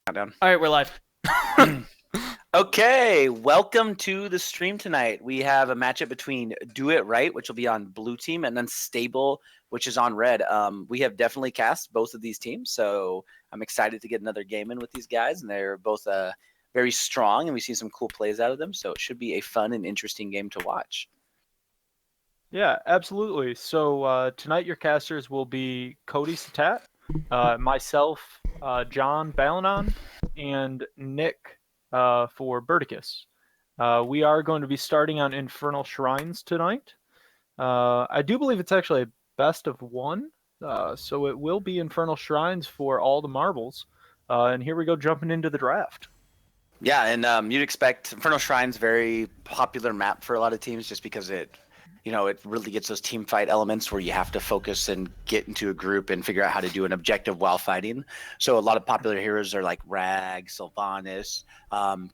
Countdown. All right, we're live. Okay, welcome to the stream tonight. We have a matchup between Do It Right, which will be on blue team, and Unstable, which is on red. We have definitely cast both of these teams, so I'm excited to get another game in with these guys, and they're both very strong, and we've seen some cool plays out of them, so it should be a fun and interesting game to watch. Yeah, absolutely. So tonight your casters will be Cody Satat, myself, John Balanon, and Nick for Burticus. We are going to be starting on Infernal Shrines tonight. I do believe it's actually a best of one, so it will be Infernal Shrines for all the marbles. And here we go, jumping into the draft. Yeah, and you'd expect Infernal Shrine's very popular map for a lot of teams just because it really gets those team fight elements where you have to focus and get into a group and figure out how to do an objective while fighting. So a lot of popular heroes are like Rag, Sylvanas,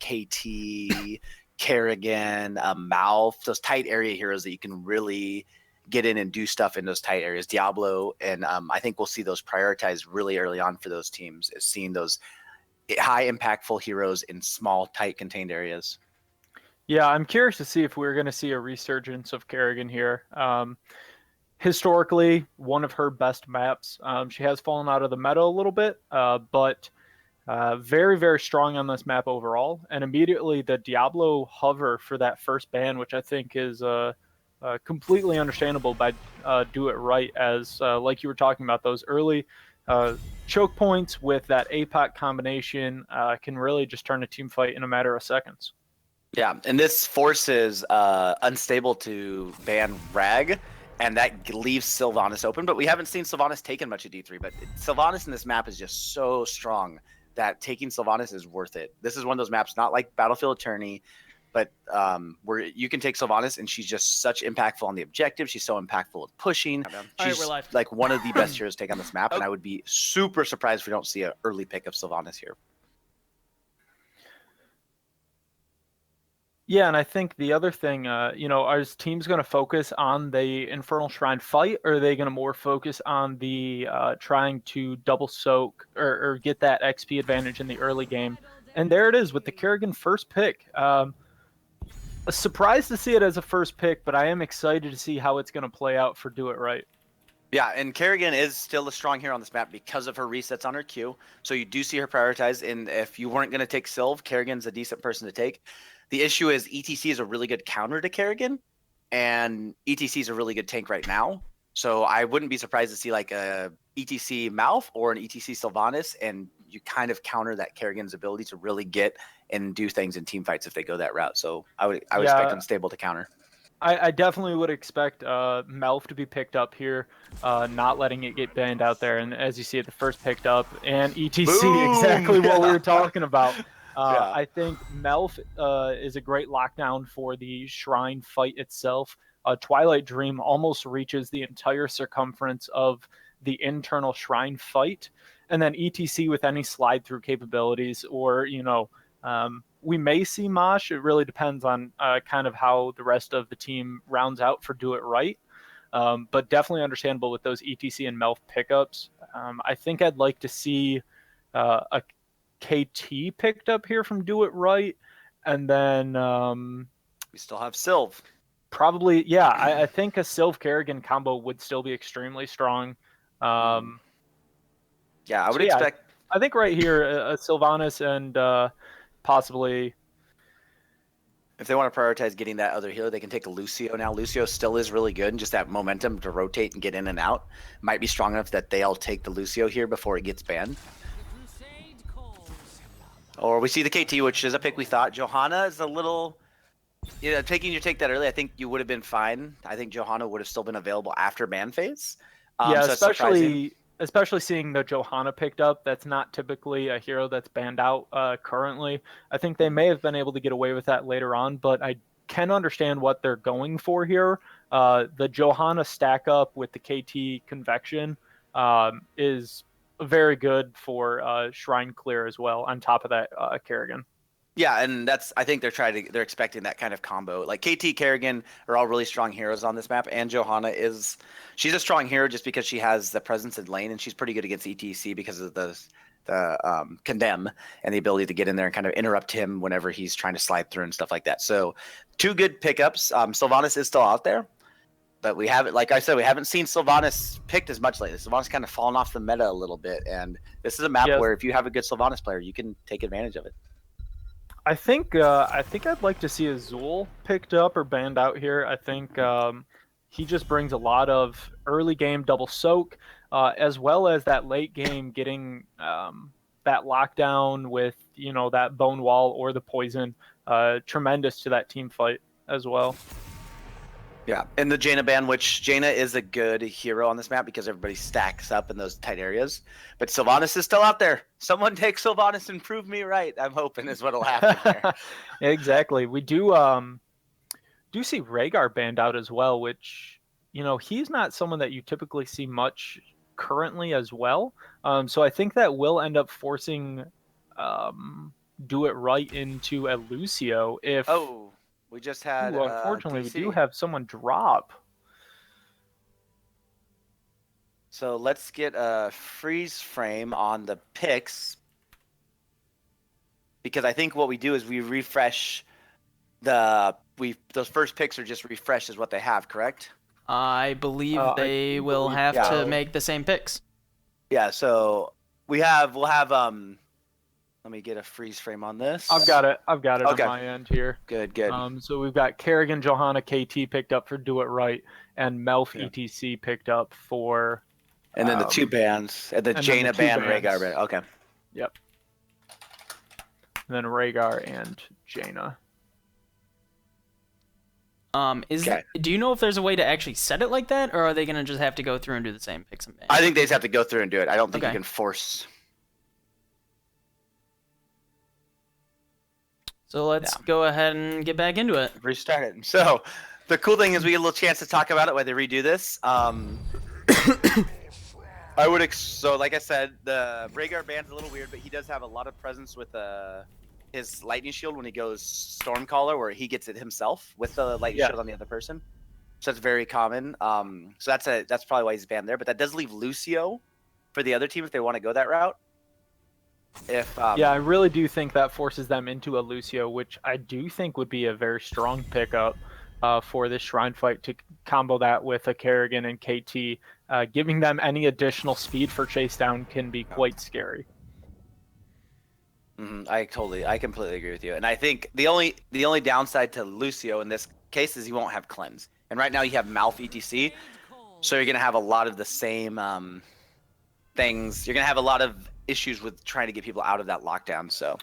KT, Kerrigan, Mouth, those tight area heroes that you can really get in and do stuff in those tight areas. Diablo, and I think we'll see those prioritized really early on for those teams, is seeing those high impactful heroes in small, tight, contained areas. Yeah, I'm curious to see if we're going to see a resurgence of Kerrigan here. Historically, one of her best maps. She has fallen out of the meta a little bit, but very, very strong on this map overall. And immediately the Diablo hover for that first ban, which I think is completely understandable by Do It Right, as like you were talking about, those early choke points with that APOC combination can really just turn a team fight in a matter of seconds. Yeah, and this forces Unstable to ban Rag, and that leaves Sylvanas open. But we haven't seen Sylvanas taken much of D3, but Sylvanas in this map is just so strong that taking Sylvanas is worth it. This is one of those maps, not like Battlefield Attorney, but where you can take Sylvanas, and she's just such impactful on the objective. She's so impactful with pushing. She's we're live. like one of the best heroes to take on this map, and I would be super surprised if we don't see an early pick of Sylvanas here. Yeah, and I think the other thing, are teams going to focus on the Infernal Shrine fight, or are they going to more focus on the trying to double soak or get that XP advantage in the early game? And there it is with the Kerrigan first pick. Surprised to see it as a first pick, but I am excited to see how it's going to play out for Do It Right. Yeah, and Kerrigan is still a strong hero on this map because of her resets on her Q. So you do see her prioritized, and if you weren't going to take Sylv, Kerrigan's a decent person to take. The issue is ETC is a really good counter to Kerrigan, and ETC is a really good tank right now. So I wouldn't be surprised to see like a ETC Mouth or an ETC Sylvanas, and you kind of counter that Kerrigan's ability to really get and do things in team fights if they go that route. So I would expect Unstable to counter. I definitely would expect Melf to be picked up here, not letting it get banned out there. And as you see it, the first picked up, and ETC, Boom! exactly what we were talking about. Yeah. I think Melf is a great lockdown for the Shrine fight itself. Twilight Dream almost reaches the entire circumference of the internal Shrine fight. And then ETC with any slide-through capabilities, or, we may see Mosh. It really depends on kind of how the rest of the team rounds out for Do It Right. But definitely understandable with those ETC and Melf pickups. I think I'd like to see a KT picked up here from Do It Right. And then we still have Sylv. Probably, yeah. I think a Sylv Kerrigan combo would still be extremely strong. Yeah, I would expect. I think right here, a Sylvanas and possibly, if they want to prioritize getting that other healer, they can take a Lucio now. Lucio still is really good, and just that momentum to rotate and get in and out might be strong enough that they'll take the Lucio here before it gets banned. Or we see the KT, which is a pick we thought. Johanna is a little, taking your take that early, I think you would have been fine. I think Johanna would have still been available after ban phase. Yeah, so especially seeing the Johanna picked up. That's not typically a hero that's banned out currently. I think they may have been able to get away with that later on, but I can understand what they're going for here. The Johanna stack up with the KT Convection is very good for Shrine Clear as well, on top of that Kerrigan. Yeah, and I think they're expecting that kind of combo. Like KT, Kerrigan are all really strong heroes on this map, and Johanna she's a strong hero just because she has the presence in lane, and she's pretty good against ETC because of the the condemn and the ability to get in there and kind of interrupt him whenever he's trying to slide through and stuff like that. So 2 good pickups. Sylvanas is still out there, but we haven't, like I said, we haven't seen Sylvanas picked as much lately. Sylvanas kind of fallen off the meta a little bit, and this is a map where if you have a good Sylvanas player, you can take advantage of it. I think I'd like to see Azul picked up or banned out here. I think he just brings a lot of early game double soak, as well as that late game getting that lockdown with that bone wall or the poison. Tremendous to that team fight as well. Yeah, and the Jaina ban, which Jaina is a good hero on this map because everybody stacks up in those tight areas. But Sylvanas is still out there. Someone take Sylvanas and prove me right. I'm hoping is what'll happen here. Exactly. We do see Rhaegar banned out as well, which he's not someone that you typically see much currently as well. So I think that will end up forcing Do It Right into a Lucio if. Oh. We just had. Unfortunately, DC. we do have someone drop. So let's get a freeze frame on the picks, because I think what we do is we refresh those first picks are just refreshed as what they have, correct? I believe they will have to make the same picks. Yeah. So we'll have. Let me get a freeze frame on this. I've got it on my end here. Good. So we've got Kerrigan, Johanna, KT picked up for Do It Right, and Melf ETC picked up for. And then the 2 bans, and the Jaina ban, Rhaegar ban. Okay. Yep. And then Rhaegar and Jaina. Do you know if there's a way to actually set it like that, or are they gonna just have to go through and do the same picks and bans? I think they just have to go through and do it. I don't think you can force. So let's go ahead and get back into it. Restart it. So the cool thing is we get a little chance to talk about it when they redo this. So like I said, the Rhaegar ban's a little weird, but he does have a lot of presence with his lightning shield when he goes Stormcaller, where he gets it himself with the lightning shield on the other person. So that's very common. So that's probably why he's banned there. But that does leave Lucio for the other team if they want to go that route. I really do think that forces them into a Lucio, which I do think would be a very strong pickup for this Shrine fight, to combo that with a Kerrigan and KT. Giving them any additional speed for chase down can be quite scary. I completely agree with you. And I think the only downside to Lucio in this case is he won't have cleanse. And right now you have Malf ETC, so you're gonna have a lot of the same things. You're gonna have a lot of issues with trying to get people out of that lockdown. So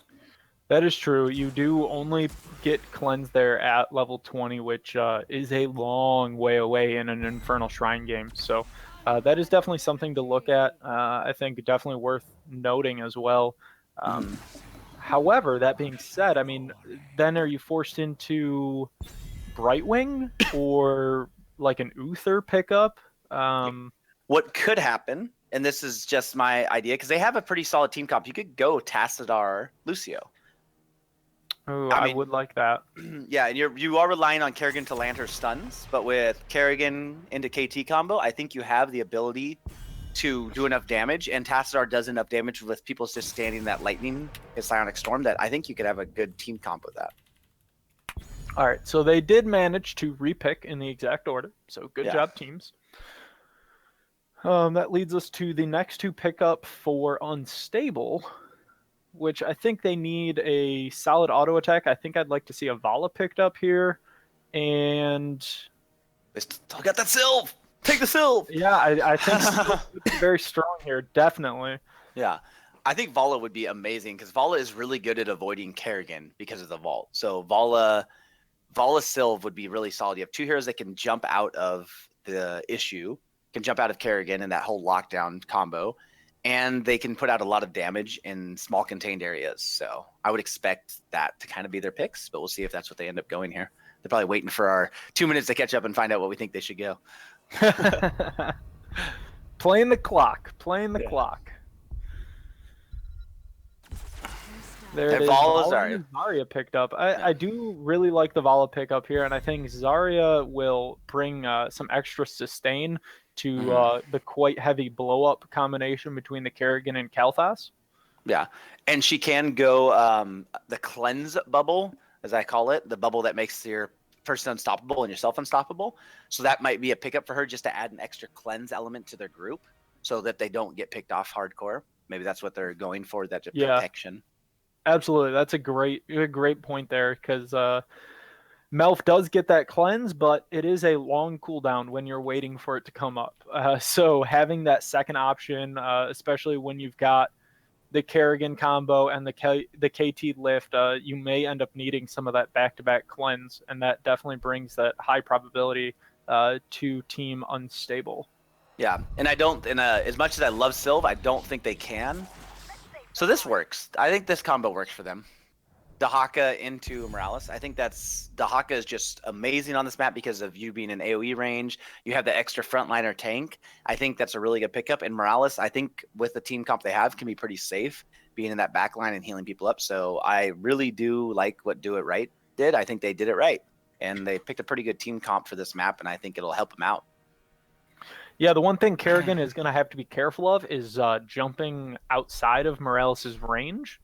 that is true. You do only get cleanse there at level 20, which is a long way away in an Infernal Shrine game. So that is definitely something to look at. I think definitely worth noting as well. However, that being said, I mean, then are you forced into Brightwing or like an Uther pickup? What could happen, and this is just my idea, because they have a pretty solid team comp, you could go Tassadar Lucio. Oh, I would like that. Yeah, and you are relying on Kerrigan to land her stuns, but with Kerrigan into KT combo, I think you have the ability to do enough damage, and Tassadar does enough damage with people just standing that lightning, his Psionic Storm, that I think you could have a good team comp with that. All right, so they did manage to repick in the exact order, so good job, teams. That leads us to the next 2 pickup for Unstable, which I think they need a solid auto attack. I think I'd like to see a Vala picked up here, and they still got that Sylve. Take the Sylve. Yeah, I think Sylve would be very strong here, definitely. Yeah, I think Vala would be amazing because Vala is really good at avoiding Kerrigan because of the vault. So Vala Sylve would be really solid. You have 2 heroes that can jump out of the issue, can jump out of Kerrigan in that whole lockdown combo, and they can put out a lot of damage in small contained areas. So I would expect that to kind of be their picks, but we'll see if that's what they end up going here. They're probably waiting for our 2 minutes to catch up and find out what we think they should go. Playing the clock. There it is. Zarya picked up. I do really like the Vala pickup here, and I think Zarya will bring some extra sustain to the quite heavy blow-up combination between the Kerrigan and Kalthas. Yeah, and she can go the cleanse bubble, as I call it, the bubble that makes your person unstoppable and yourself unstoppable. So that might be a pickup for her, just to add an extra cleanse element to their group, so that they don't get picked off hardcore. Maybe that's what they're going for, that Yeah, protection. absolutely. That's a great point there, because Melf does get that cleanse, but it is a long cooldown when you're waiting for it to come up. So having that second option, especially when you've got the Kerrigan combo and the KT lift, you may end up needing some of that back-to-back cleanse, and that definitely brings that high probability to Team Unstable. Yeah, and I don't, and as much as I love Sylve, I don't think they can. So this works. I think this combo works for them. Dahaka into Morales. I think Dahaka is just amazing on this map because of you being in AoE range. You have the extra frontliner tank. I think that's a really good pickup. And Morales, I think with the team comp they have, can be pretty safe being in that back line and healing people up. So I really do like what Do It Right did. I think they did it right. And they picked a pretty good team comp for this map, and I think it'll help them out. Yeah, the one thing Kerrigan is going to have to be careful of is jumping outside of Morales' range.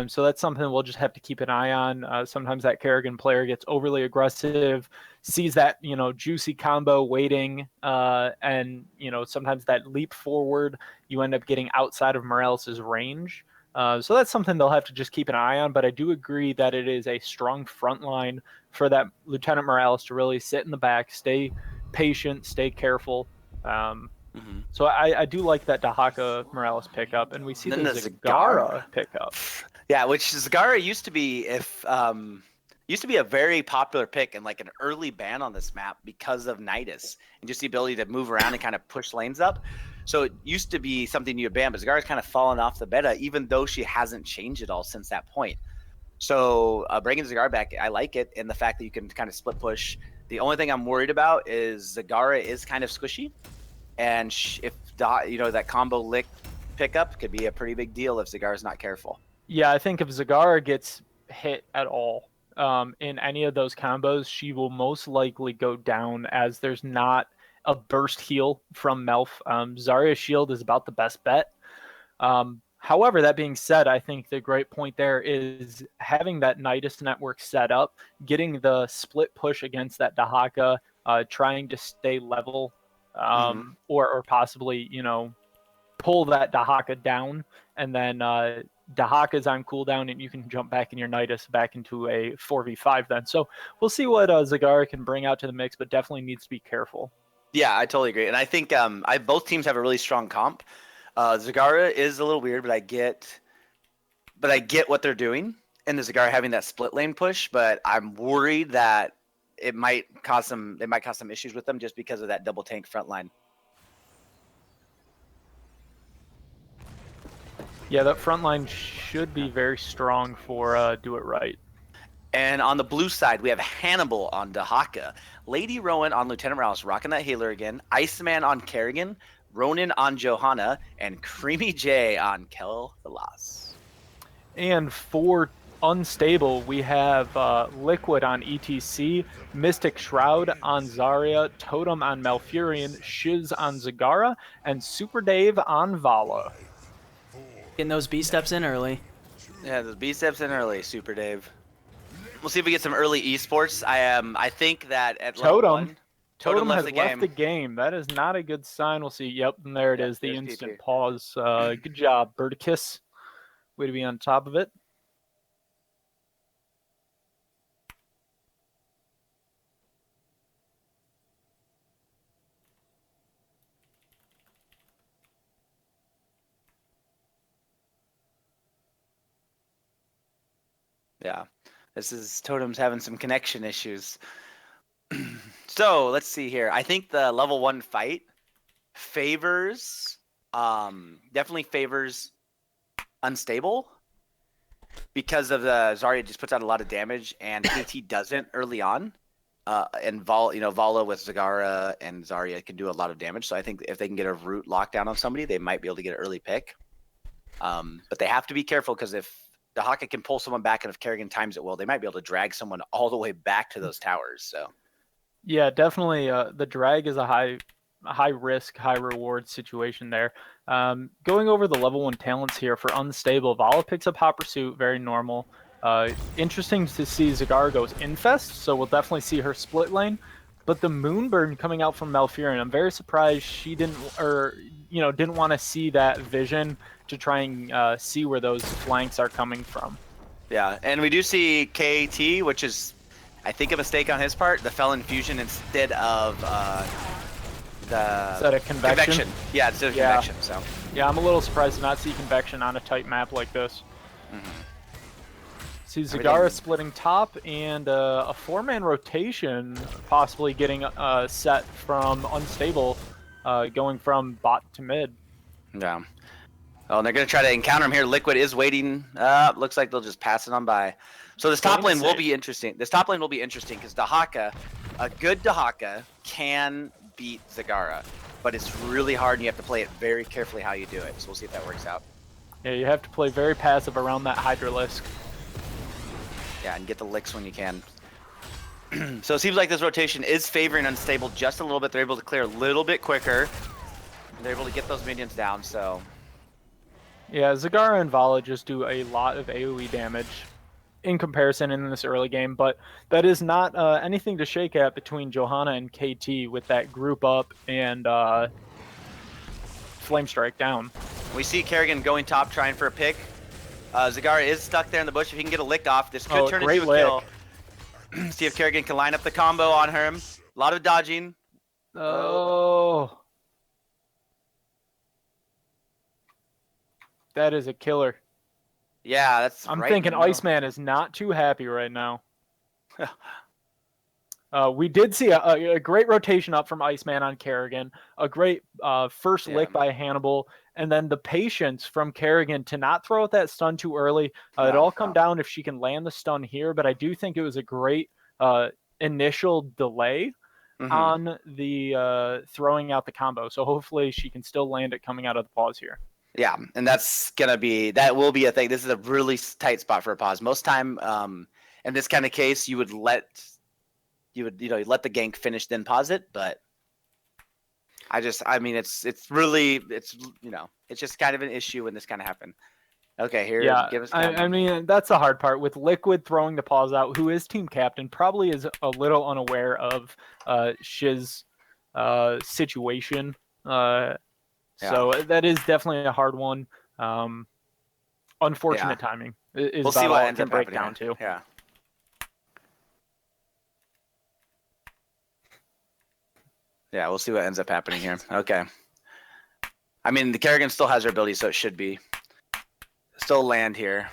So that's something we'll just have to keep an eye on. Sometimes that Kerrigan player gets overly aggressive, sees that juicy combo waiting, and sometimes that leap forward, you end up getting outside of Morales' range. So that's something they'll have to just keep an eye on. But I do agree that it is a strong front line for that Lieutenant Morales to really sit in the back, stay patient, stay careful. So I do like that Dahaka Morales pickup, and we see the Zagara pickup. Yeah, which Zagara used to be a very popular pick and like an early ban on this map because of Nidus and just the ability to move around and kind of push lanes up. So it used to be something you would ban, but Zagara's kind of fallen off the meta, even though she hasn't changed at all since that point. So bringing Zagara back, I like it, and the fact that you can kind of split push. The only thing I'm worried about is Zagara is kind of squishy, and if that combo lick pickup could be a pretty big deal if Zagara's not careful. Yeah, I think if Zagara gets hit at all in any of those combos, she will most likely go down, as there's not a burst heal from Melf. Zarya's shield is about the best bet. However, that being said, I think the great point there is having that Nidus network set up, getting the split push against that Dahaka, trying to stay level, or possibly, pull that Dahaka down, and then Dahaka's on cooldown, and you can jump back in your Nidus back into a 4v5 then. So we'll see what Zagara can bring out to the mix, but definitely needs to be careful. Yeah, I totally agree. And I think both teams have a really strong comp. Zagara is a little weird, but I get what they're doing, and the Zagara having that split lane push, but I'm worried that it might cause some issues with them just because of that double tank front line. Yeah, that front line should be very strong for Do It Right. And on the blue side, we have Hannibal on Dahaka, Lady Rowan on Lieutenant Morales, rocking that healer again, Iceman on Kerrigan, Ronin on Johanna, and Creamy J on Kel Velas. And for Unstable, we have Liquid on ETC, Mystic Shroud on Zarya, Totem on Malfurion, Shiz on Zagara, and Super Dave on Vala. Getting those B steps in early. Yeah, those B steps in early, Super Dave. We'll see if we get some early esports. I think that at level 1, Totem has left the game. That is not a good sign. We'll see. Yep, and there it is. The instant pause. Good job, Birdicus. Way to be on top of it. Yeah, this is Totem's having some connection issues. So let's see here. I think the level 1 fight definitely favors Unstable because of the Zarya just puts out a lot of damage and KT doesn't early on. And Vala with Zagara and Zarya can do a lot of damage. So I think if they can get a root lockdown on somebody, they might be able to get an early pick. But they have to be careful because if Dahaka can pull someone back, and if Kerrigan times it well, they might be able to drag someone all the way back to those towers. So, yeah, definitely. The drag is a high risk, high reward situation there. Going over the level 1 talents here for Unstable, Vala picks up Hot Pursuit, very normal. Interesting to see Zagara goes Infest, so we'll definitely see her split lane. But the Moonburn coming out from Malfurion, I'm very surprised she didn't want to see that vision to try and see where those flanks are coming from. Yeah, and we do see KT, which is, I think, a mistake on his part. The Felon Fusion instead of Is that a Convection? Yeah, instead of Convection. So. Yeah, I'm a little surprised to not see Convection on a tight map like this. See Zagara splitting top and a 4-man rotation possibly getting set from Unstable, going from bot to mid. Yeah. Oh, and they're going to try to encounter him here. Liquid is waiting. Looks like they'll just pass it on by. So this top lane will be interesting. This top lane will be interesting because Dehaka, a good Dehaka, can beat Zagara, but it's really hard and you have to play it very carefully how you do it. So we'll see if that works out. Yeah, you have to play very passive around that Hydralisk. Yeah, and get the licks when you can. So it seems like this rotation is favoring Unstable just a little bit. They're able to clear a little bit quicker. They're able to get those minions down, so... Yeah, Zagara and Vala just do a lot of AoE damage in comparison in this early game, but that is not anything to shake at between Johanna and KT with that group up and Flame Strike down. We see Kerrigan going top, trying for a pick. Zagara is stuck there in the bush. If he can get a lick off, this could turn into a kill. See if Kerrigan can line up the combo on him. A lot of dodging. Oh. That is a killer. Yeah, that's I'm thinking Iceman is not too happy right now. We did see a great rotation up from Iceman on Kerrigan, a great first lick by Hannibal, and then the patience from Kerrigan to not throw out that stun too early. It all come down if she can land the stun here, but I do think it was a great initial delay on the throwing out the combo. So hopefully she can still land it coming out of the pause here. Yeah, and that will be a thing. This is a really tight spot for a pause. Most time, in this kind of case, you would let the gank finish then pause it, but it's just kind of an issue when this kind of happened. Okay, here, give us. I mean, that's the hard part with Liquid throwing the pause out. Who is team captain probably is a little unaware of Shiz situation. So that is definitely a hard one. Unfortunate timing. We'll see what ends up break down too. Yeah. Yeah, we'll see what ends up happening here. Okay. I mean, the Kerrigan still has her ability, so it should be still land here.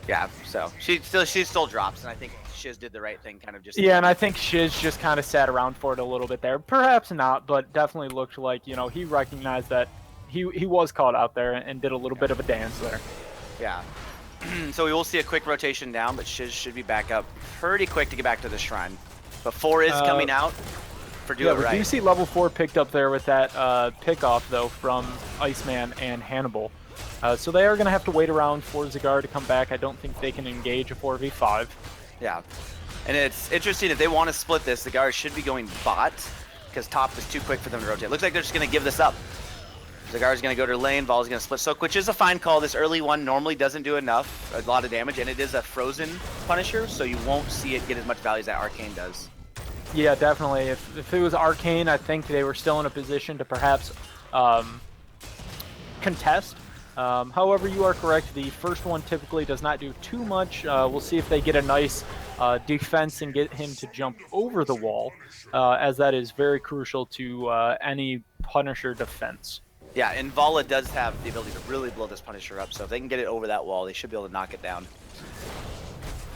Yeah, so she still drops, and I think Shiz did the right thing, kind of just. Yeah, and I think Shiz just kind of sat around for it a little bit there. Perhaps not, but definitely looked like he recognized that he was caught out there and did a little bit of a dance there. Yeah. So we will see a quick rotation down, but Shiz should be back up pretty quick to get back to the shrine. But 4 is coming out for Do It Right. We do see level 4 picked up there with that pick-off, though, from Iceman and Hannibal. So they are going to have to wait around for Zagara to come back. I don't think they can engage a 4v5. Yeah. And it's interesting, if they want to split this, Zagara should be going bot, because top is too quick for them to rotate. Looks like they're just going to give this up. Zagara's going to go to lane, Vala's going to split Soak, which is a fine call. This early one normally doesn't do enough, a lot of damage, and it is a frozen Punisher, so you won't see it get as much value as that Arcane does. Yeah, definitely. If it was Arcane, I think they were still in a position to perhaps contest. However, you are correct. The first one typically does not do too much. We'll see if they get a nice defense and get him to jump over the wall, as that is very crucial to any Punisher defense. Yeah, and Vala does have the ability to really blow this Punisher up, so if they can get it over that wall, they should be able to knock it down.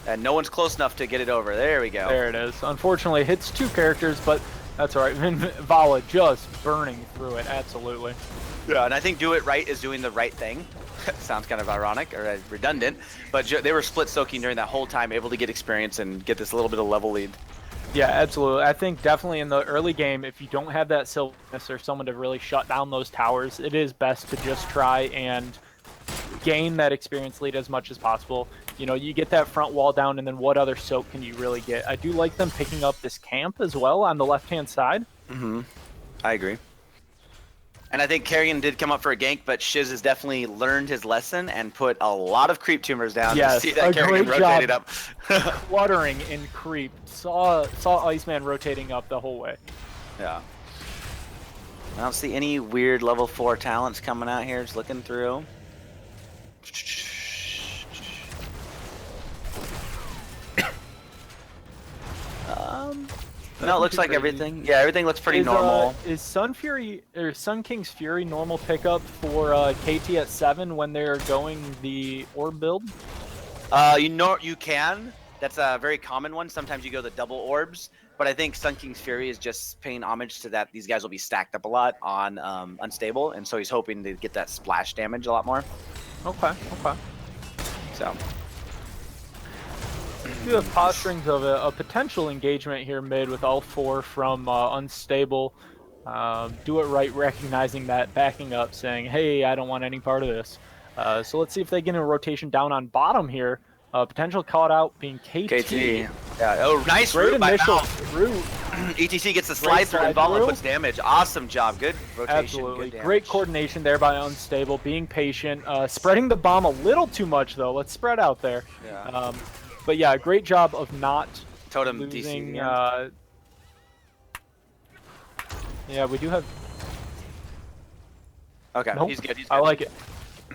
And no one's close enough to get it over. There we go. There it is. Unfortunately, it hits 2 characters, but that's all right. Vala just burning through it, absolutely. Yeah, and I think Do It Right is doing the right thing. Sounds kind of ironic or redundant, but they were split soaking during that whole time, able to get experience and get this little bit of level lead. Yeah, absolutely. I think definitely in the early game, if you don't have that Sylvanus or someone to really shut down those towers, it is best to just try and gain that experience lead as much as possible. You get that front wall down, and then what other soak can you really get? I do like them picking up this camp as well on the left-hand side. I agree. And I think Kerrigan did come up for a gank, but Shiz has definitely learned his lesson and put a lot of creep tumors down Yes, to see that a Kerrigan great rotated job. up. Fluttering in creep. Saw Iceman rotating up the whole way. Yeah. I don't see any weird level 4 talents coming out here. Just looking through. No, it looks like everything. Yeah, everything looks pretty normal. Is Sun Fury or Sun King's Fury normal pickup for KT at 7 when they're going the orb build? You can. That's a very common one. Sometimes you go the double orbs, but I think Sun King's Fury is just paying homage to that. These guys will be stacked up a lot on unstable, and so he's hoping to get that splash damage a lot more. Okay. So. We have posturings of a potential engagement here mid with all 4 from Unstable. Do it right, recognizing that, backing up, saying, hey, I don't want any part of this. So let's see if they get a rotation down on bottom here. Potential caught out being KT. Yeah. Oh, nice Great root by initial Mouth. route. ETC gets the slide through and Bala puts damage. Awesome job. Good rotation. Absolutely. Good Great damage. coordination there by Unstable, being patient. Spreading the bomb a little too much, though. Let's spread out there. Yeah. But yeah, great job of not Totem losing. DC. Yeah, we do have. Okay, Nope. he's good. He's good. I like it.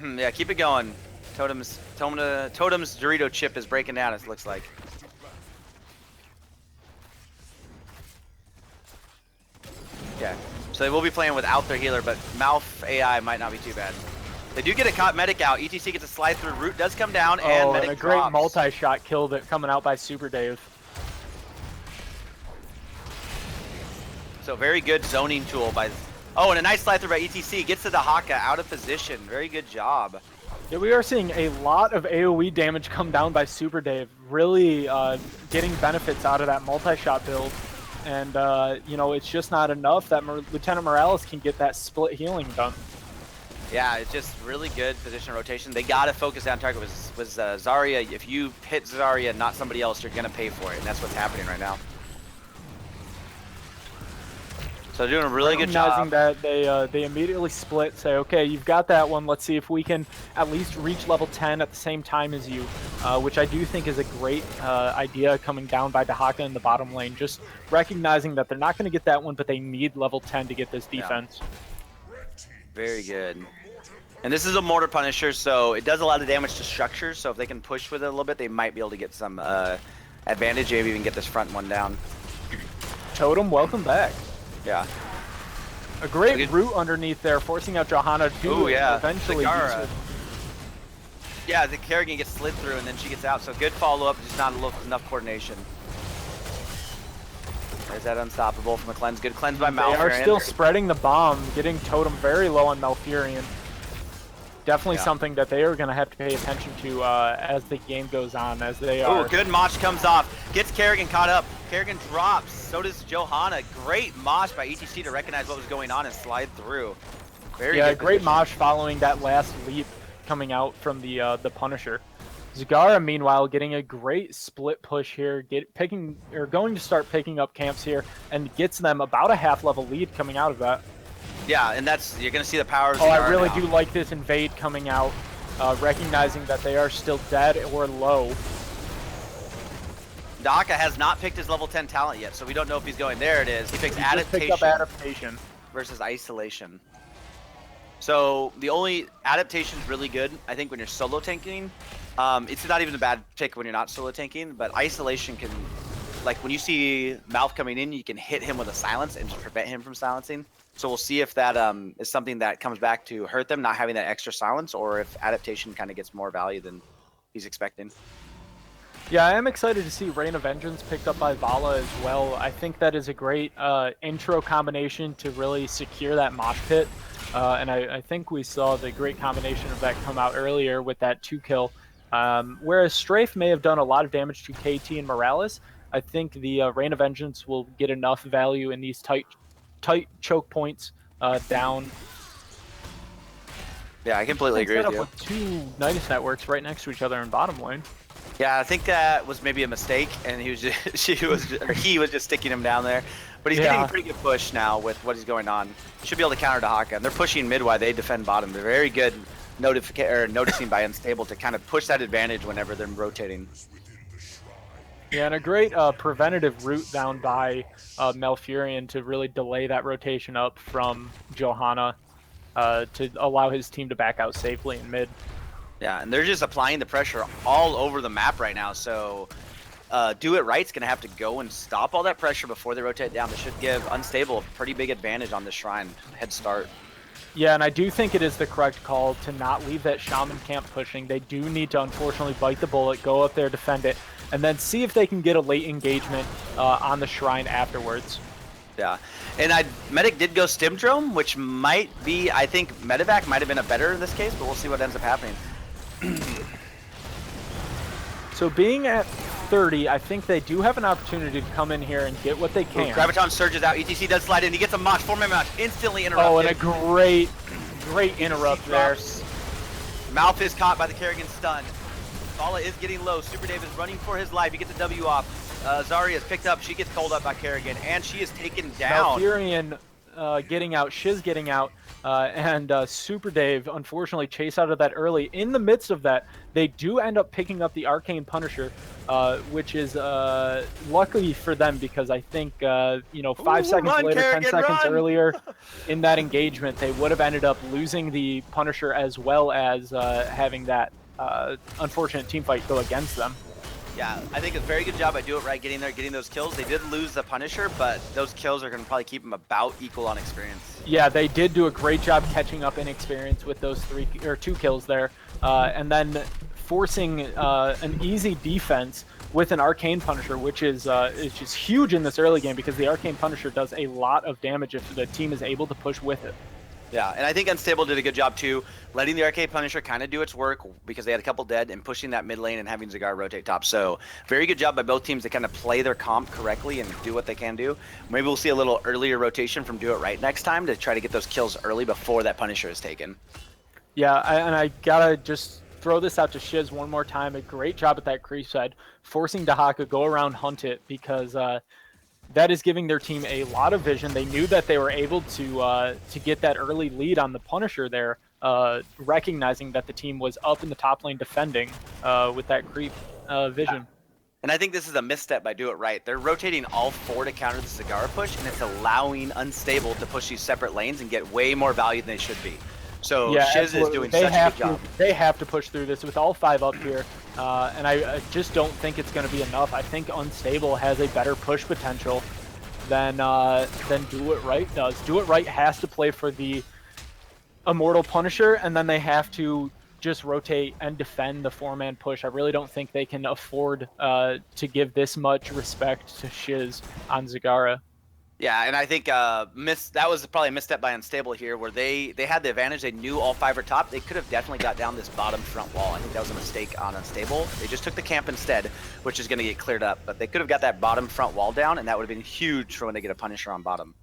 Yeah, keep it going. Totem's Dorito chip is breaking down. It looks like. Yeah. So they will be playing without their healer, but Mouth AI might not be too bad. They do get a caught medic out. ETC gets a slide through. Root does come down, and medic and a great drops. multi-shot kill that coming out by Super Dave. So very good zoning tool by. Oh, and a nice slide through by ETC. Gets to the Haka out of position. Very good job. Yeah, we are seeing a lot of AoE damage come down by Super Dave. Really getting benefits out of that multi-shot build. And, you know, it's just not enough that Lieutenant Morales can get that split healing done. Yeah, it's just really good position rotation. They got to focus down target with Zarya. If you hit Zarya, not somebody else, you're going to pay for it. And that's what's happening right now. So they're doing a really good job. Recognizing that they immediately split, say, okay, you've got that one. Let's see if we can at least reach level 10 at the same time as you, which I do think is a great idea coming down by Dahaka in the bottom lane. Just recognizing that they're not going to get that one, but they need level 10 to get this defense. Yeah. Very good. And this is a Mortar Punisher, so it does a lot of damage to structures. So if they can push with it a little bit, they might be able to get some advantage. Maybe even get this front one down. Totem, welcome back. Yeah. A great root underneath there, forcing out Johanna to eventually. Yeah, the Kerrigan gets slid through and then she gets out. So good follow-up, just not enough coordination. There's that unstoppable from the cleanse. Good cleanse by Malfurion. They are still spreading the bomb, getting Totem very low on Malfurion. Definitely something that they are going to have to pay attention to as the game goes on, as they are. Oh, good mosh comes off. Gets Kerrigan caught up. Kerrigan drops. So does Johanna. Great mosh by ETC to recognize what was going on and slide through. Very good great position. mosh following that last leap coming out from the Punisher. Zagara, meanwhile, getting a great split push here, going to start picking up camps here, and gets them about a half-level lead coming out of that. Yeah, and you're going to see the power of Zagara I really now. do like this invade coming out, recognizing that they are still dead or low. Daka has not picked his level 10 talent yet, so we don't know if he's going. There it is. He picks adaptation, picked up adaptation versus isolation. So the only adaptation is really good, I think, when you're solo tanking. It's not even a bad pick when you're not solo tanking, but isolation can, like when you see Mouth coming in, you can hit him with a silence and just prevent him from silencing. So we'll see if that is something that comes back to hurt them, not having that extra silence, or if adaptation kind of gets more value than he's expecting. Yeah, I am excited to see Reign of Vengeance picked up by Vala as well. I think that is a great intro combination to really secure that mosh pit. And I think we saw the great combination of that come out earlier with that 2-kill. Whereas Strafe may have done a lot of damage to KT and Morales, I think the Reign of Vengeance will get enough value in these tight choke points down. Yeah, I completely agree with you. With two Nidus networks right next to each other in bottom lane. Yeah, I think that was maybe a mistake, and he was just sticking him down there. But he's getting a pretty good push now with what he's going on. He should be able to counter Dehaka, and they're pushing mid while they defend bottom. They're very good noticing by Unstable to kind of push that advantage whenever they're rotating. Yeah, and a great preventative route down by Malfurion to really delay that rotation up from Johanna to allow his team to back out safely in mid. Yeah, and they're just applying the pressure all over the map right now, so Do It Right's going to have to go and stop all that pressure before they rotate down. This should give Unstable a pretty big advantage on this Shrine head start. Yeah, and I do think it is the correct call to not leave that Shaman camp pushing. They do need to unfortunately bite the bullet, go up there, defend it, and then see if they can get a late engagement on the Shrine afterwards. Yeah, and Medic did go Stimdrome, which might be, I think Medivac might have been a better in this case, but we'll see what ends up happening. So being at 30, I think they do have an opportunity to come in here and get what they can. Ooh, Graviton surges out, ETC does slide in, he gets a Mach, 4-man Mach, instantly interrupted. Oh, and a great interrupt there. Mouth is caught by the Kerrigan stun. Bala is getting low, Super Dave is running for his life, he gets a W off. Zarya is picked up, she gets called up by Kerrigan, and she is taken down. Malfurion getting out, Shiz getting out, and Super Dave unfortunately chase out of that early. In the midst of that, they do end up picking up the Arcane Punisher, which is lucky for them because I think, 5 seconds later, Kerrigan, 10 seconds earlier in that engagement, they would have ended up losing the Punisher as well as having that unfortunate team fight go against them. Yeah, I think a very good job by Do It Right getting there, getting those kills. They did lose the Punisher, but those kills are going to probably keep them about equal on experience. Yeah, they did do a great job catching up in experience with those 2 kills there, and then forcing an easy defense with an Arcane Punisher, which is just huge in this early game because the Arcane Punisher does a lot of damage if the team is able to push with it. Yeah, and I think Unstable did a good job too, letting the Arcane Punisher kind of do its work because they had a couple dead and pushing that mid lane and having Zagara rotate top. So very good job by both teams to kind of play their comp correctly and do what they can do. Maybe we'll see a little earlier rotation from Do It Right next time to try to get those kills early before that Punisher is taken. Yeah, and I gotta just throw this out to Shiz one more time. A great job at that creep side, forcing Dehaka go around hunt it because that is giving their team a lot of vision. They knew that they were able to get that early lead on the Punisher there, recognizing that the team was up in the top lane defending with that creep vision. And I think this is a misstep by Do It Right. They're rotating all 4 to counter the Zagara push, and it's allowing Unstable to push these separate lanes and get way more value than they should be. So yeah, Shiz is doing such a good job. They have to push through this with all 5 up here, and I just don't think it's going to be enough. I think Unstable has a better push potential than Do It Right does. Do It Right has to play for the Immortal Punisher, and then they have to just rotate and defend the 4-man push. I really don't think they can afford to give this much respect to Shiz on Zagara. Yeah, and I think that was probably a misstep by Unstable here, where they had the advantage. They knew all 5 are top. They could have definitely got down this bottom front wall. I think that was a mistake on Unstable. They just took the camp instead, which is going to get cleared up. But they could have got that bottom front wall down, and that would have been huge for when they get a Punisher on bottom.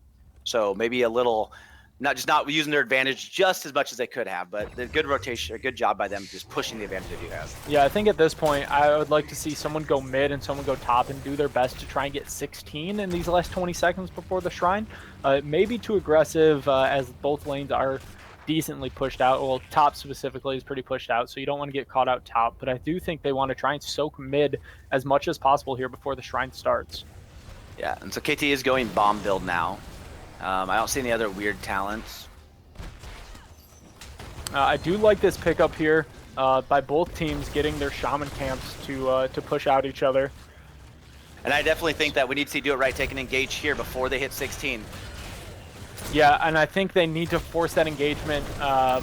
So maybe a little, not using their advantage just as much as they could have, but the good rotation, a good job by them just pushing the advantage they do have. Yeah, I think at this point, I would like to see someone go mid and someone go top and do their best to try and get 16 in these last 20 seconds before the Shrine. It may be too aggressive as both lanes are decently pushed out. Well, top specifically is pretty pushed out, so you don't want to get caught out top, but I do think they want to try and soak mid as much as possible here before the Shrine starts. Yeah, and so KT is going bomb build now. I don't see any other weird talents. I do like this pickup here by both teams getting their Shaman camps to push out each other. And I definitely think that we need to see Do It Right take an engage here before they hit 16. Yeah, and I think they need to force that engagement to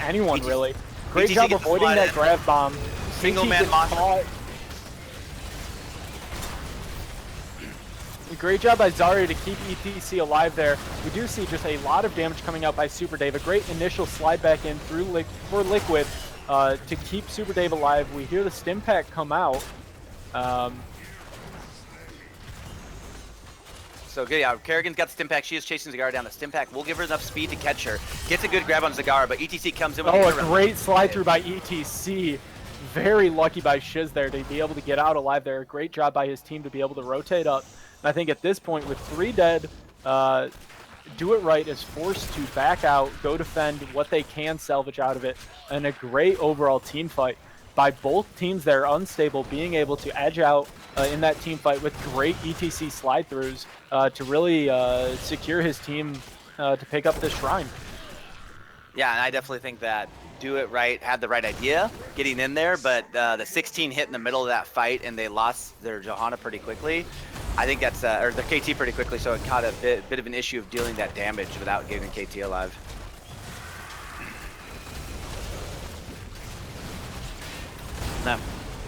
anyone, really. Great job avoiding that grab bomb. Single man monster. Great job by Zarya to keep ETC alive there. We do see just a lot of damage coming out by Super Dave. A great initial slide back in through for Liquid to keep Super Dave alive. We hear the stim pack come out. So good, yeah, Kerrigan's got the stim pack. She is chasing Zagara down. The stim pack will give her enough speed to catch her. Gets a good grab on Zagara, but ETC comes in with a great slide through by ETC. very lucky by Shiz there to be able to get out alive there. Great job by his team to be able to rotate up. And I think at this point, with 3 dead, Do It Right is forced to back out, go defend what they can salvage out of it, and a great overall team fight by both teams there. Unstable being able to edge out in that team fight with great ETC slide throughs to really secure his team to pick up this shrine. Yeah, and I definitely think that Do It Right had the right idea getting in there, but the 16 hit in the middle of that fight and they lost their Johanna pretty quickly. I think that's, or their KT pretty quickly, so it caught a bit of an issue of dealing that damage without getting KT alive. No.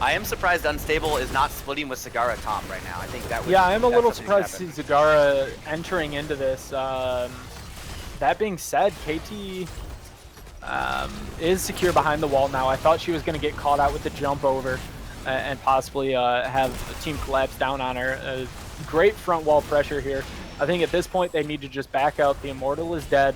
I am surprised Unstable is not splitting with Zagara Tom right now. I think that would. Yeah, I am a little surprised to see Zagara entering into this. That being said, KT is secure behind the wall now. I thought she was going to get caught out with the jump over and possibly have the team collapse down on her. Great front wall pressure here. I think at this point they need to just back out. The Immortal is dead.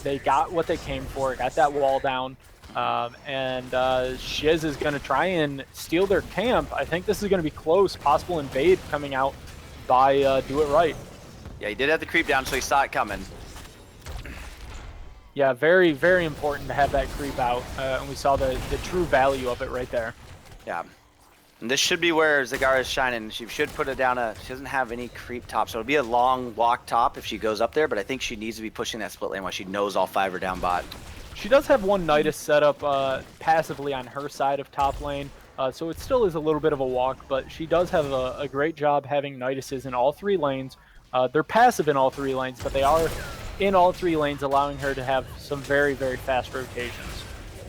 They got what they came for, got that wall down. And Shiz is going to try and steal their camp. I think this is going to be close. Possible invade coming out by Do It Right. Yeah, he did have the creep down, so he saw it coming. Yeah, very, very important to have that creep out. And we saw the true value of it right there. Yeah. And this should be where Zagara is shining. She should put it down she doesn't have any creep top, so it'll be a long walk top if she goes up there, but I think she needs to be pushing that split lane while she knows all 5 are down bot. She does have one Nidus set up passively on her side of top lane, so it still is a little bit of a walk, but she does have a great job having Niduses in all 3 lanes. They're passive in all 3 lanes, but they are in all 3 lanes, allowing her to have some very, very fast rotations.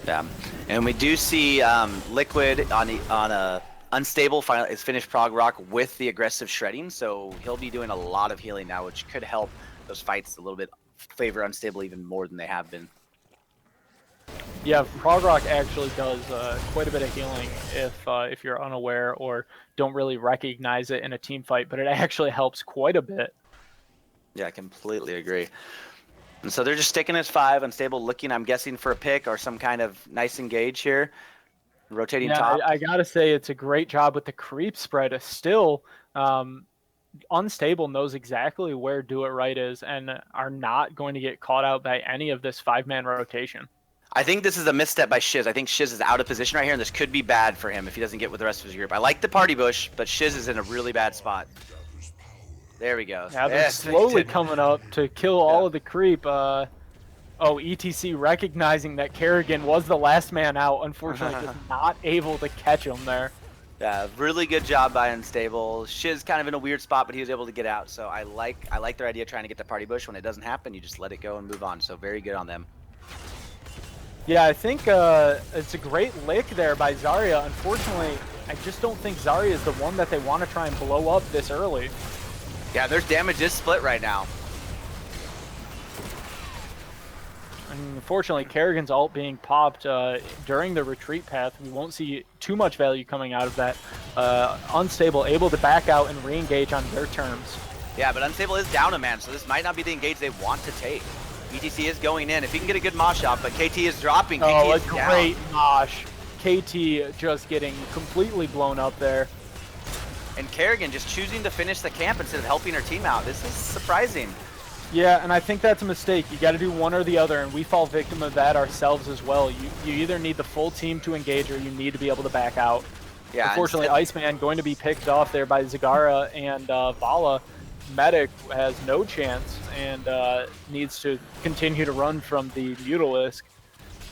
Yeah, and we do see Liquid on a Unstable is finished Prog Rock with the aggressive shredding, so he'll be doing a lot of healing now, which could help those fights a little bit, favor Unstable even more than they have been. Yeah, Prog Rock actually does quite a bit of healing if you're unaware or don't really recognize it in a team fight, but it actually helps quite a bit. Yeah, I completely agree. And so they're just sticking as 5, Unstable looking, I'm guessing, for a pick or some kind of nice engage here. Rotating top. I gotta say, it's a great job with the creep spread. Still, Unstable knows exactly where Do It Right is and are not going to get caught out by any of this 5-man rotation. I think this is a misstep by Shiz. I think Shiz is out of position right here, and this could be bad for him if he doesn't get with the rest of his group. I like the party bush, but Shiz is in a really bad spot. There we go. Yeah, they're slowly coming up to kill all of the creep. Oh, ETC recognizing that Kerrigan was the last man out, unfortunately just not able to catch him there. Yeah, really good job by Unstable. Shiz kind of in a weird spot, but he was able to get out. So I like their idea of trying to get the party bush. When it doesn't happen, you just let it go and move on. So very good on them. Yeah, I think it's a great lick there by Zarya. Unfortunately, I just don't think Zarya is the one that they want to try and blow up this early. Yeah, their damage is split right now. Unfortunately, Kerrigan's ult being popped during the retreat path. We won't see too much value coming out of that. Unstable able to back out and re-engage on their terms. Yeah, but Unstable is down a man, so this might not be the engage they want to take. ETC is going in. If he can get a good mosh out, but KT is dropping. KT is down. Great mosh. KT just getting completely blown up there. And Kerrigan just choosing to finish the camp instead of helping her team out. This is surprising. Yeah, and I think that's a mistake. You got to do one or the other, and we fall victim of that ourselves as well. You either need the full team to engage, or you need to be able to back out. Yeah. Unfortunately, Iceman going to be picked off there by Zagara and Vala. Medic has no chance and needs to continue to run from the Mutalisk.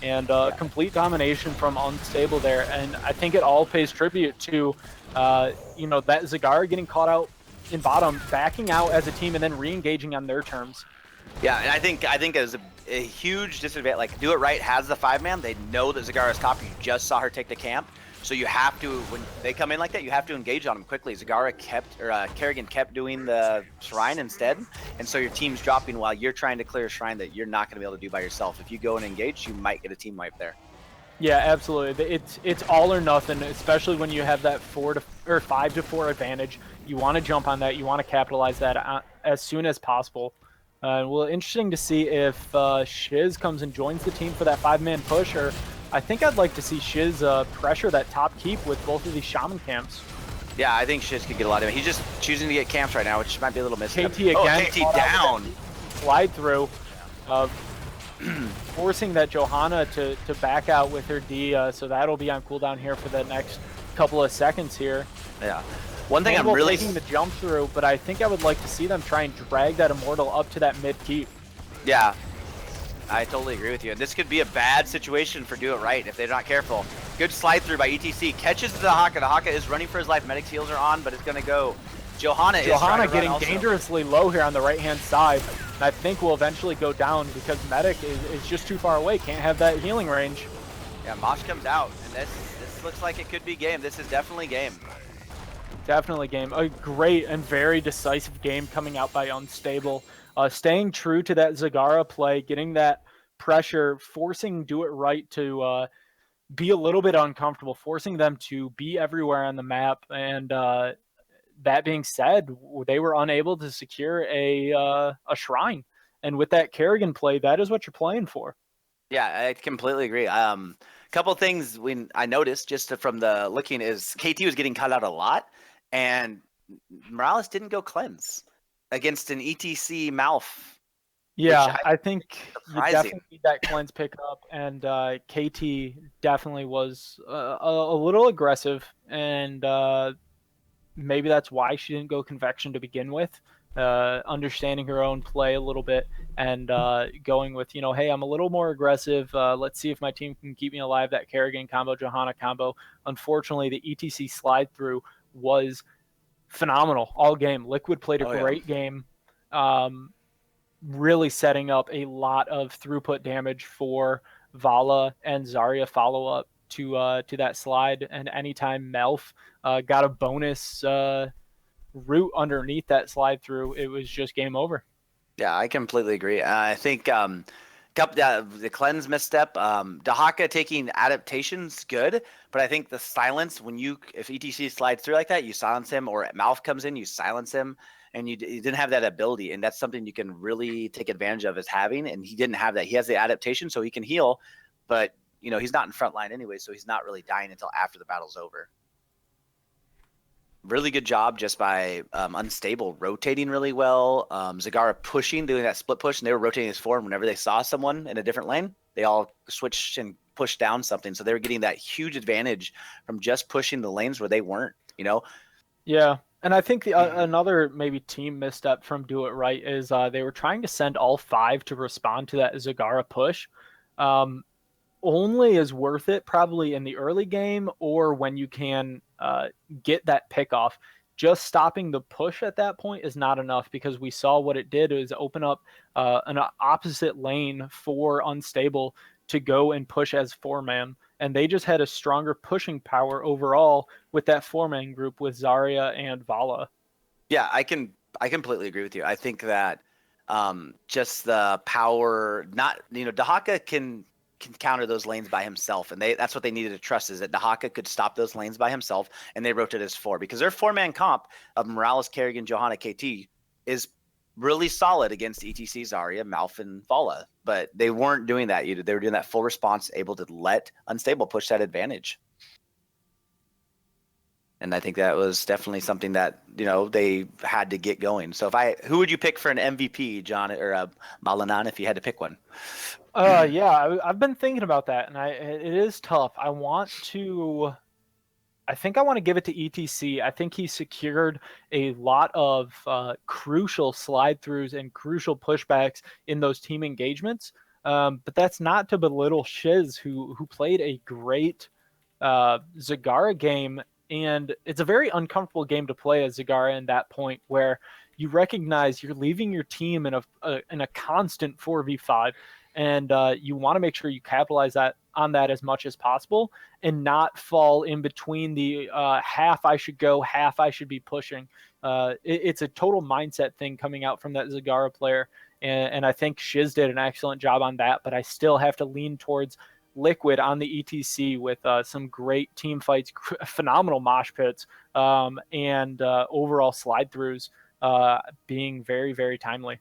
And complete domination from Unstable there, and I think it all pays tribute to that Zagara getting caught out in bottom, backing out as a team, and then re-engaging on their terms. Yeah, and I think it was a huge disadvantage. Like, Do It Right has the 5-man. They know that Zagara's top. You just saw her take the camp, so you have to, when they come in like that, you have to engage on them quickly. Kerrigan kept doing the shrine instead, and so your team's dropping while you're trying to clear a shrine that you're not going to be able to do by yourself. If you go and engage, you might get a team wipe there. Yeah, absolutely. It's all or nothing, especially when you have that 5-4 advantage. You want to jump on that. You want to capitalize that as soon as possible. Well, interesting to see if Shiz comes and joins the team for that 5-man push, or I think I'd like to see Shiz pressure that top keep with both of these Shaman camps. Yeah, I think Shiz could get a lot of it. He's just choosing to get camps right now, which might be a little misstep. KT again. Oh, KT down. Slide through. Forcing that Johanna to back out with her D, so that'll be on cooldown here for the next couple of seconds here. Yeah. One thing Hannibal I'm really taking the jump through, but I think I would like to see them try and drag that Immortal up to that mid keep. Yeah, I totally agree with you. And this could be a bad situation for Do It Right if they're not careful. Good slide through by ETC. Catches the Dahaka. Dahaka is running for his life. Medic's heals are on, but it's going to go. Johanna getting dangerously low here on the right-hand side. And I think will eventually go down because Medic is just too far away. Can't have that healing range. Yeah, Mosh comes out. And this looks like it could be game. This is definitely game. Definitely game. A great and very decisive game coming out by Unstable. Staying true to that Zagara play, getting that pressure, forcing Do It Right to be a little bit uncomfortable, forcing them to be everywhere on the map. And that being said, they were unable to secure a shrine. And with that Kerrigan play, that is what you're playing for. Yeah, I completely agree. Couple things I noticed just from the looking is KT was getting cut out a lot, and Morales didn't go cleanse against an ETC Malf. Yeah, I think you definitely need that cleanse pickup, and KT definitely was a little aggressive, and maybe that's why she didn't go Convection to begin with. Understanding her own play a little bit and going with, hey, I'm a little more aggressive. Let's see if my team can keep me alive. That Kerrigan combo, Johanna combo. Unfortunately, the ETC slide through was phenomenal all game. Liquid played a great game, really setting up a lot of throughput damage for Vala and Zarya follow up to that slide. And anytime Melf got a bonus route underneath that slide through, it was just game over. Yeah, I completely agree. I think the cleanse misstep, Dahaka taking adaptation's good, but I think the silence if ETC slides through like that, you silence him, or Malf comes in, you silence him, and you didn't have that ability, and that's something you can really take advantage of as having, and he didn't have that. He has the adaptation, so he can heal, but he's not in front line anyway, so he's not really dying until after the battle's over. Really good job just by Unstable rotating really well. Zagara pushing, doing that split push, and they were rotating his form whenever they saw someone in a different lane. They all switched and pushed down something. So they were getting that huge advantage from just pushing the lanes where they weren't, Yeah. And I think another maybe team misstep from Do It Right is they were trying to send all 5 to respond to that Zagara push. Only is worth it probably in the early game or when you can get that pick off. Just stopping the push at that point is not enough, because we saw what it did is open up an opposite lane for Unstable to go and push as 4-man, and they just had a stronger pushing power overall with that 4-man group with Zarya and Vala. Yeah, I completely agree with you. I think that just the power, Dahaka can counter those lanes by himself, and that's what they needed to trust, is that Dahaka could stop those lanes by himself, and they rotated as 4, because their 4-man comp of Morales, Kerrigan, Johanna, KT is really solid against ETC, Zarya, Malf, and Vala, but they weren't doing that. They were doing that full response, able to let Unstable push that advantage. And I think that was definitely something that, they had to get going. So who would you pick for an MVP, John, or Malanan, if you had to pick one? Yeah, I've been thinking about that, and it is tough. I think I want to give it to ETC. I think he secured a lot of crucial slide-throughs and crucial pushbacks in those team engagements. But that's not to belittle Shiz, who played a great Zagara game. And it's a very uncomfortable game to play as Zagara in that point, where you recognize you're leaving your team in a constant 4v5, and you want to make sure you capitalize on that as much as possible, and not fall in between the half I should go, half I should be pushing. It's a total mindset thing coming out from that Zagara player, and I think Shiz did an excellent job on that, but I still have to lean towards Liquid on the ETC with some great team fights, phenomenal mosh pits, and overall slide throughs being very, very timely.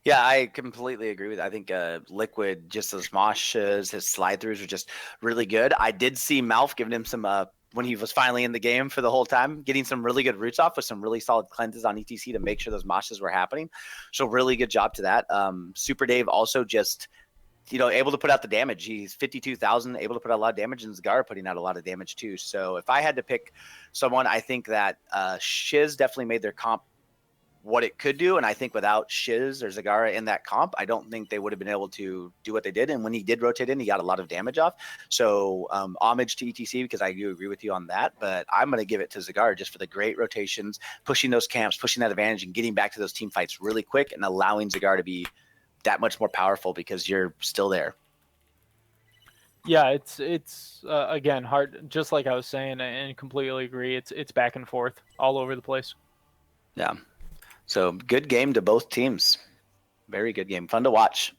Yeah, I completely agree with that. I think Liquid, just those moshes, his slide throughs were just really good. I did see Malf giving him some when he was finally in the game for the whole time, getting some really good roots off with some really solid cleanses on ETC to make sure those moshes were happening. So really good job to that. Super Dave also just able to put out the damage. He's 52,000, able to put out a lot of damage, and Zagara putting out a lot of damage too. So if I had to pick someone, I think that Shiz definitely made their comp what it could do. And I think without Shiz or Zagara in that comp, I don't think they would have been able to do what they did. And when he did rotate in, he got a lot of damage off. So homage to ETC, because I do agree with you on that. But I'm going to give it to Zagara just for the great rotations, pushing those camps, pushing that advantage, and getting back to those team fights really quick, and allowing Zagara to be that much more powerful because you're still there. Yeah, it's again hard. Just like I was saying, and completely agree. It's back and forth all over the place. Yeah. So good game to both teams. Very good game. Fun to watch.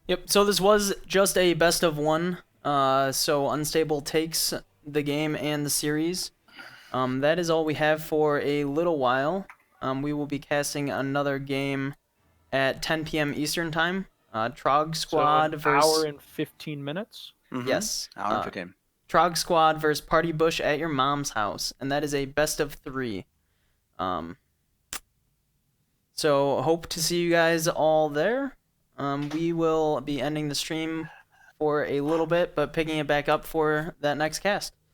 Yep. So this was just a best of one. So Unstable takes the game and the series. That is all we have for a little while. We will be casting another game at 10 p.m. Eastern time. Trog Squad versus hour and 15 minutes. Mm-hmm. Yes. Hour and 15. Trog Squad versus Party Bush at your mom's house, and that is a best of 3. So hope to see you guys all there. We will be ending the stream for a little bit, but picking it back up for that next cast.